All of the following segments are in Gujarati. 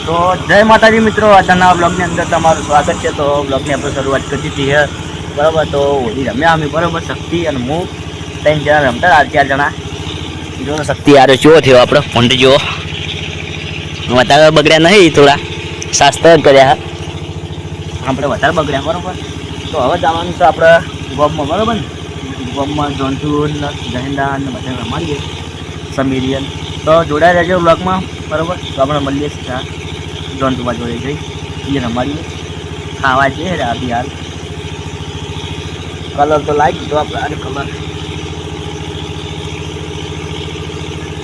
તો જય માતાજી મિત્રો, આજના બ્લોગની અંદર તમારું સ્વાગત છે. તો બ્લોગની આપણે શરૂઆત કરી હતી છે, બરાબર. તો હોળી રમ્યા અમે, બરાબર. શક્તિ અને હું 3 જણા રમતા, 4 જણા. જો શક્તિ આરે ચેવો થયો આપણો ફોન્ટી જેવો, વધારે બગડ્યા નહીં, થોડા શાસ્ત્ર કર્યા આપણે, વધારે બગડ્યા, બરાબર. તો હવે જવાનું છે આપણે ગોમમાં, બરાબર ને. ગોમમાં જોનથુન જહેંડા ને બધા રમાડીએ, સમીરિયન. તો જોડાઈ રહેજો બ્લોગમાં, બરાબર. તો આપણે મળીએ ત્યાં જોનથુમાં જોડે જઈ એ રમાડીએ, ખાવા જઈએ રાબી. હાલ કલર તો લાગી તો આપણે આરે કલર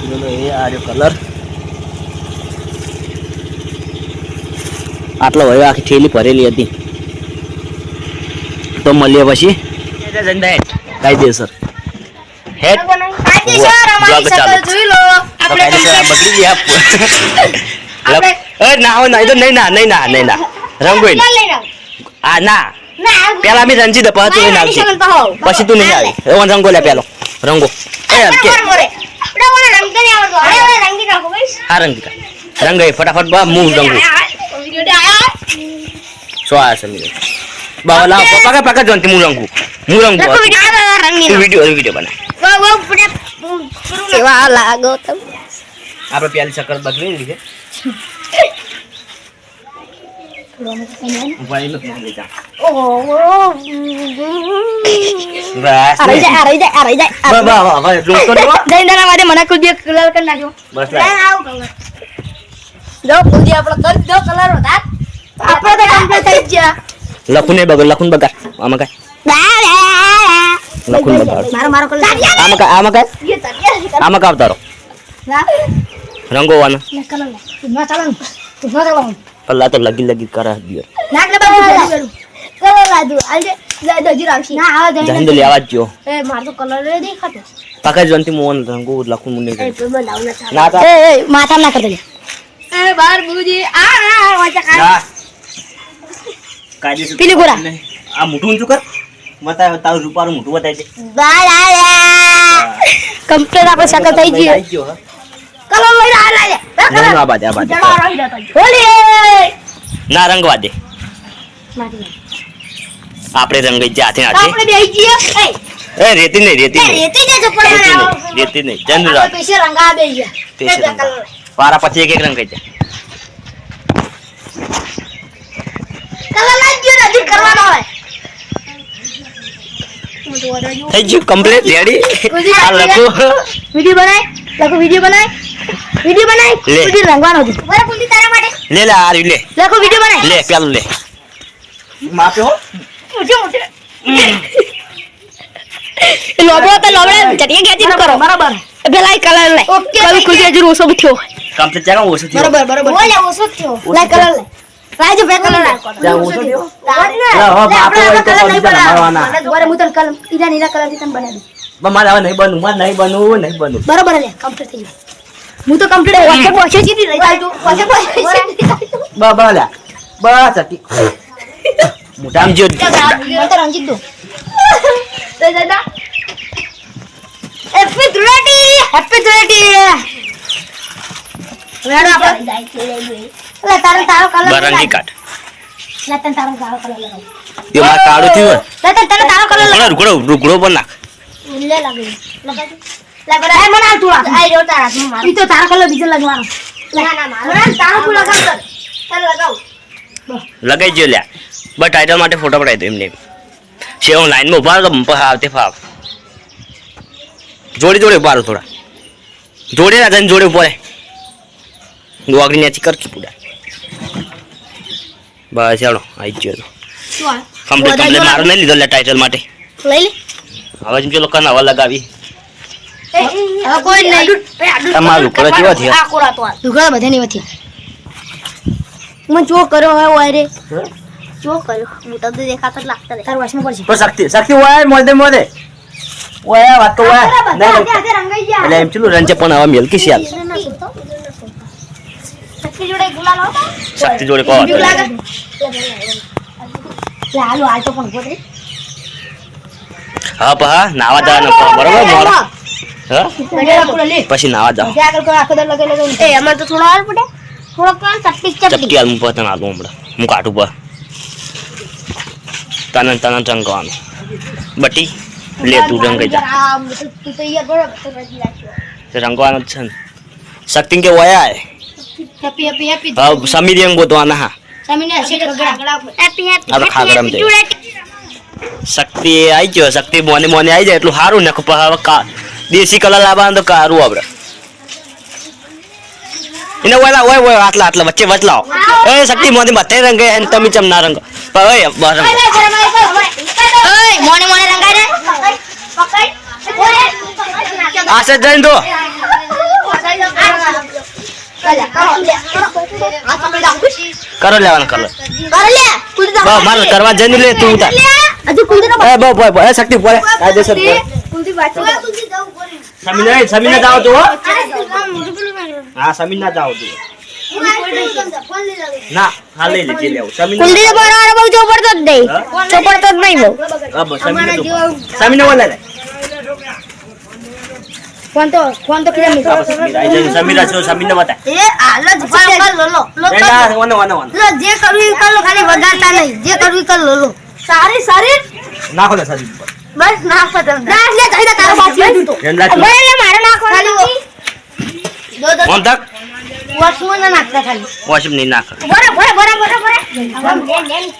બોલો, એ આર્યો કલર આટલો હવે આખી થેલી ભરેલી હતી. તો મળીએ પછી કાયદેસર હેડ બગડી ગયા. ના તો નહીં ના રંગોઈ આ ના પેલા અમે રંજી દે તું નહીં આવશે, પછી તું નહીં આવી. રંગો લે પેલો રંગો. હા રંગ ફટાફટ બા હું રંગું શું આ છે બાબા લાવ પકડ પકડ જોનથી હું રંગું વિડીયો બના આપણે પેલી ચક્કર બગડી છે. લખું નહીં બગડ, લખું બગાડ. આમાં કઈ લખું બગાડ, આમાં કા અવતારો રંગોવાનો પલ્લા તો લગી કરે દિયો જહિંદ લે આવાજ જો પકડ જોનથી મોન રંગો લખું મુને ના તા માથા ના કરતો એ બાર બુજી આ વાચા કાજે પીલી ગોરા આ મોટું ઊંચું કર બતાવ, તારું રૂપારું મોટું બતાય છે. કમ્પ્લીટ આપણે શકલ થઈ ગઈ. કલર લઈ આ લે આ બાદ ના રંગવા દે. આપણે રંગઈ જાતે નાખે આપણે બેહી ગઈએ. એ રેતી નહીં ચંદ્ર પૈસે રંગા બે ગયા વારા પછી એક રંગ કઈ કલર લાગી ગયો નથી કરવાનો હોય. થઈ ગયું કમ્પ્લીટ રેડી. આ લખો વિડિયો બનાય વિડિયો રંગવાનો છે બરાબર. કુંડી તારા માટે લે આ લે લખો વિડિયો બનાય લે પેલું લે માપે હો મોટે લોબડો ચટિયા ખેંચી ન કરો બરાબર. પેલા કલર લે કવિ કુંડી હજુ ઓછો થયો કમ્પ્લીટ જાગા ઓછો થયો બરાબર ઓલે ઓછો થયો લે કલર લે રાજો બે કલર નાખો જા ઓછો થયો લા હો બાપો હોય તો કોણ મારવાના બરાબર. હું તને કલર ઈરા કલર થી તને બનાવી દઉં. મારે હવે નહીં બનવું બરાબર લે કમ્પ્લીટ થઈ ગયું. હું તો કમ્પ્લીટ વોટ્સએપ સીધી રહી જાઉં લે બસ હતી મોટા આમ જો તો રંજીત દો દાદા હેપી ધૂળેટી વેડો આપણે જાય છે લે તારો કલર બરંગી કાટ લે તારો કલર લગાવ તે માર કાળો થયો લે તારો કલર લગાવ રૂગડો પર નાખ લે લાગી લે બરા એ મને આ તું આ રહ્યો તારા માર ઈ તો તારો કલર બીજો લગાવવાનો. ના મારો તારો તું લગાવ ચાલ લગાવ લગાઈ જો લે બસ ટાઈટલ માટે ફોટો પડાઈ દો એમને છે. હું લાઈનમાં ઉભા તો આવતે ફાવ જોડે ઉભા થોડા જોડે ના તને જોડે ઉભો રે ગોગડી નેચી કરકી પૂડા બસ ચાલો આવી ગયો તો કમ્પ્લીટ મારો નહીં લીધો લે ટાઈટલ માટે લઈ લે. હવે જેમ કે લોકો નવા લગાવી કોઈ નહીં તમારું કરો કેવો થયો આ કોરા તો દુગડા બધે નહીં વથી મને જો કર્યો હોય વાયરે જો કર્યો મોટા તો દેખાતા લાગતા રે તાર વાસમાં પડશે તો શક્તિ હોય મોદે ઓય વાત તો ઓય રંગાઈ ગયા એટલે એમ ચલું રંજે પણ હવે મેલકી છે શક્તિ જોડે ગુલાલ હોતા શક્તિ જોડે કો હાલો આ તો પણ ગોદરે હા પા નાવા જવાનું બરોબર મોડો હા પછી નાવા જાવ આગળ કો આખો દર લગે એ અમાર તો થોડો હાલ પડે થોડો કોણ ચપટી હાલ હું પતંગ આલું હમણાં હું કાઢું પર તને રંગવાનું બટી લે તું રંગાઈ જા તું તો યાર બરોબર રંગવાનું જ છે ને શક્તિ કે વયા હેપી હેપી હેપી હા સમીર એમ ગોતવાના હા સમીને ગગડા હેપી હેપી આ તો ખાગડમ દે શક્તિ આવી ગયો શક્તિ મોને આવી જાય એટલું સારું ને હવે દેશી કલર લાવવાનું તો કારું આપણે એને ઓય આટલા વચ્ચે વચલાઓ એ શક્તિ મોને બધે રંગે અને તમે ચમ ના રંગો પણ ઓય બસ રંગો ઓય મોને રંગાય રે પકડ આસે જઈને તો કરો લેવાનો કલર મારે કરવા જઈને લે તું ઉતાર એ બો શક્તિ પડે કાયદેસર સમીને જાઓ તો હા સમીન ના જાઓ તું ના હા લઈ લે જે લેવું સમીન કુલદીપ બરાબર બહુ ચોપડતો જ નહીં બહુ હા બસ સમીને બોલે લે ફોન તો કિધર મિલ સમીરા છો સમીને બતા એ આલો જ લો જે કરવું એ કર લો ખાલી વગાડતા નહીં જે કરવું એ કર લો સારી નાખો ને સરી બસ નાખો તમે નાખ લે કઈદા તારો બાકી તું તો મારે નાખો ખાલી ઓમ તક વોશમાં ના નાખતા ખાલી વોશમ નહીં નાખ બરાબર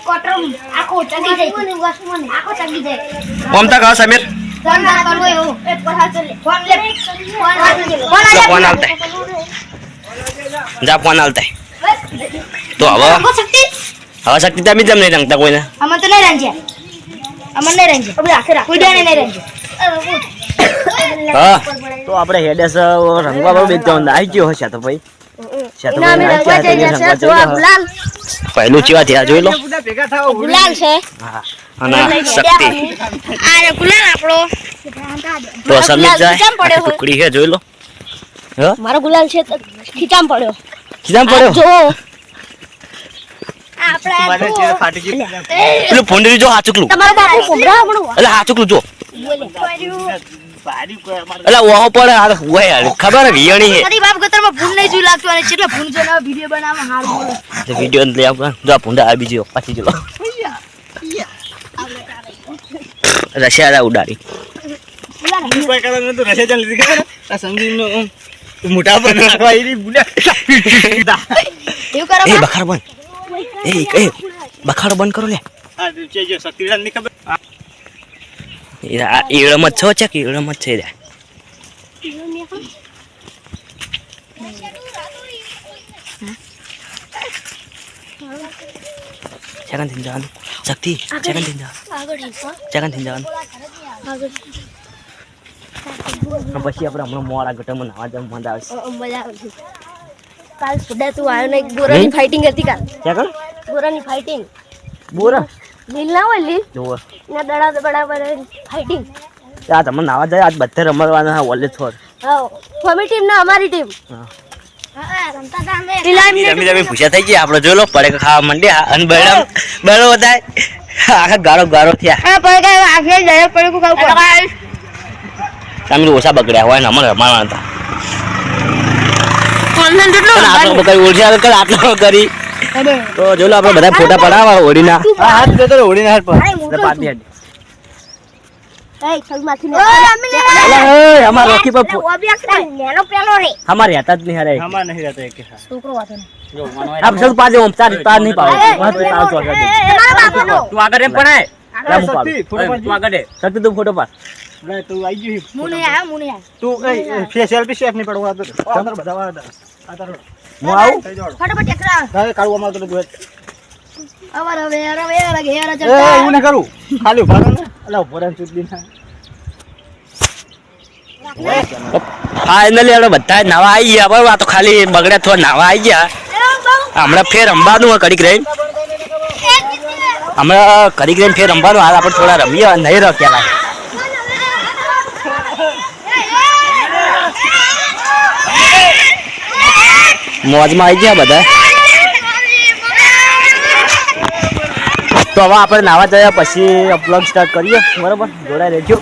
કોટરો આખો ચગી જાય વોશમાં આખો ચગી જાય ઓમ તક હા સમીર ફોન ના કરવો એવું એક પછા ચલે ફોન આલતા જા ફોન આલતા તો હવે શક્તિ તમે જમ નહીં રંગતા કોઈને અમન તો નહીં રંજ્યા અબે આખે રાખ કોઈ નહીં રંજ્યા હા તો આપણે હેડેસ રંગવા બહુ બેજ જવાનું આવી ગયો હશે તો ભાઈ પહેલું ચેવા થયા જોઈ લો ગુલાલ છે હા અને શક્તિ આ ગુલાલ આપણો તો સમીર જાય ટુકડી છે જોઈ લો હા મારો ગુલાલ છે તો ખીચામ પડ્યો જો આપડા પેલું ફોંડરી જો હાચુકલું તમારો બાપુ કોમરા હમણો એટલે હાચુકલું જો એટલે ઓહો પડે આ હોય યાર ખબર હે વિયણી હે મારી બાપ ગતરમાં ભૂલ નહીં જોઈ લાગતો અને કેટલા ભૂલ જોના વિડિયો બનાવવા હાર બોલો તો વિડિયો ને લે આપ જો ભૂંડા આ બીજો પાછી જો રશિયા ઉડાડી કોઈ કારણ તો રશિયા ચાલ લીધી ખબર આ સંગીનો મોટા પર નાખવા ઈ બુડા એવું કરો એ બખાર બંધ એ બખાડો બંધ કરો લે આ જે જે શક્તિરાજ ની ખબર ઈળમત છો છે કે ઈળમત છે રે જગન થી જવાનું શક્તિ જગન થી જવાનું પછી આપણે હમણાં મોડા ગટરમાં નાવા જવા મજા આવશે મજા આવશે કાલ સુડા તું આવ્યો ને ગોરાની ફાઇટિંગ હતી કાલ ક્યાં કર ગોરાની ફાઇટિંગ બોરા લીલ ના હોય લીલ જોવો ના દડા બરાબર ફાઇટિંગ આ તમને નાવા જાય આજ બધે રમવાના હા ઓલે છોડ હા ફમી ટીમ ના અમારી ટીમ હા રમતા પૂછ્યા થઈ ગયા આપણે જોઈ લો પડે ખાવા માંડ્યા અને બળો બતાય આખા ગારો થયા હા પડે આખે જડે પડે કો ખાવ તમે ઓછા બગડ્યા હોય ને અમારે રમાડવાના હતા કોન્સન્ટ કેટલો આટલો કરી ઓછા કર આટલો કરી તો જો લો આપણે બધા ફોટા પડાવવા ઓડીના હાથ દેતો ઓડીને હાથ પર પાડી હેડ એ ચલ માથી અલા અમાર રોકી પર નેનો પેલો રે અમાર હતા જ નહીં હારે હમા નહીં રહેતા એક હા છોકરો વાતો ને જો મનો આપ સૌ પાજે ઓમ તાર નહીં પાવે વાત પે આવતો આગળ તમારો બાપનો તું આગળ એમ પડાય શક્તિ ફોટો પાડ તું આગળ સત્ય તું ફોટો પાડ લે તું આવી ગઈ મુને આયા તું એ ફેશિયલ પી શેફ ની પડવા દો અંદર બધા વાળા આ તારો હું આવું ફટાફટ એકરા તારે કાળું અમાર તો તું અવર હવે ઘેરા એ હું ન કરું ખાલી ઉભા રહો ને અલા ઉભો રહે ચૂડી ના ફાઇનલી આપણે બધા નાવા આવી ગયા બરાબર આ તો ખાલી બગડ્યા થોડા નાવા આવી ગયા હમણાં ફેર રમવાનું હોય કડીક રહીને હમણાં કડીક રહીને ફેર રમવાનું હાલ આપણે થોડા રમીએ નહીં રખ્યા મોજમાં આવી ગયા બધા તો હવે આપણે નાવા જયા પછી બ્લોગ સ્ટાર્ટ કરીએ બરાબર જોડાઈ રહેજો